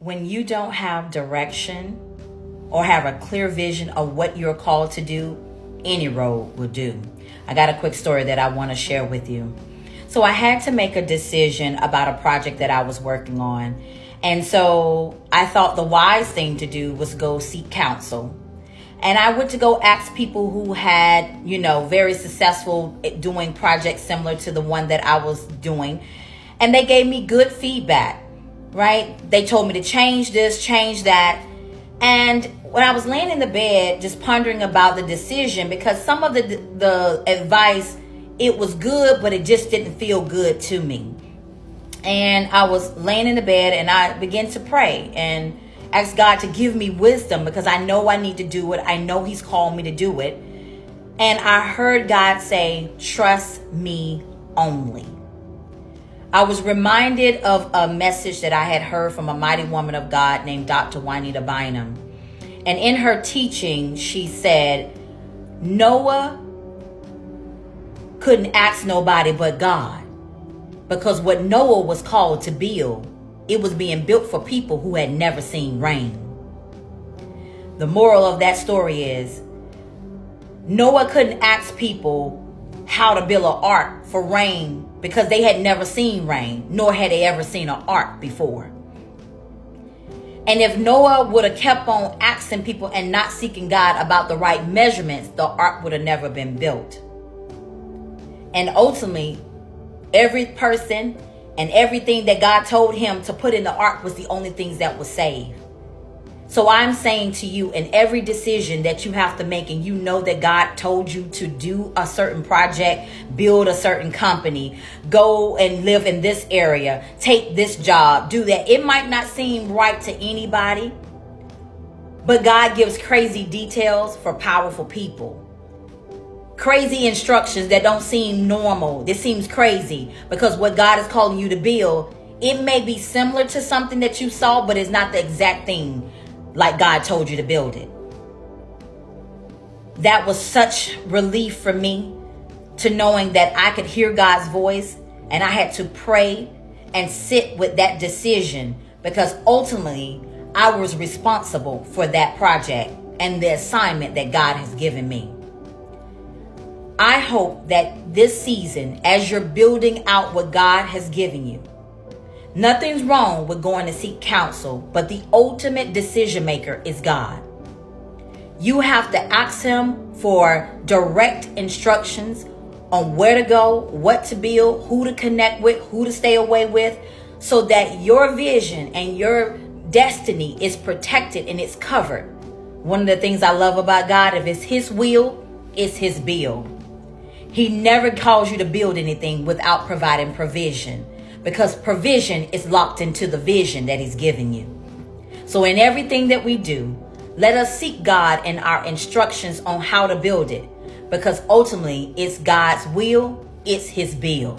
When you don't have direction or have a clear vision of what you're called to do, any road will do. I got a quick story that I want to share with you. So I had to make a decision about a project that I was working on. And so I thought the wise thing to do was go seek counsel. And I went to go ask people who had, very successful at doing projects similar to the one that I was doing. And they gave me good feedback, right? They told me to change this, change that. And when I was laying in the bed, just pondering about the decision, because some of the advice, it was good, but it just didn't feel good to me. And I was laying in the bed and I began to pray and ask God to give me wisdom, because I know I need to do it. I know He's called me to do it. And I heard God say, trust me only. I was reminded of a message that I had heard from a mighty woman of God named Dr. Juanita Bynum. And in her teaching, she said, Noah couldn't ask nobody but God, because what Noah was called to build, it was being built for people who had never seen rain. The moral of that story is, Noah couldn't ask people how to build an ark for rain because they had never seen rain, nor had they ever seen an ark before. And if Noah would have kept on asking people and not seeking God about the right measurements, the ark would have never been built. And ultimately, every person and everything that God told him to put in the ark was the only things that was saved. So I'm saying to you, in every decision that you have to make, and you know that God told you to do a certain project, build a certain company, go and live in this area, take this job, do that. It might not seem right to anybody, but God gives crazy details for powerful people. Crazy instructions that don't seem normal. This seems crazy because what God is calling you to build, it may be similar to something that you saw, but it's not the exact thing like God told you to build it. That was such relief for me, to knowing that I could hear God's voice, and I had to pray and sit with that decision, because ultimately I was responsible for that project and the assignment that God has given me. I hope that this season, as you're building out what God has given you, nothing's wrong with going to seek counsel, but the ultimate decision maker is God. You have to ask Him for direct instructions on where to go, what to build, who to connect with, who to stay away with, so that your vision and your destiny is protected and it's covered. One of the things I love about God, if it's His will, it's His bill. He never calls you to build anything without providing provision, because provision is locked into the vision that He's given you. So in everything that we do, let us seek God in our instructions on how to build it, because ultimately it's God's will, it's His bill.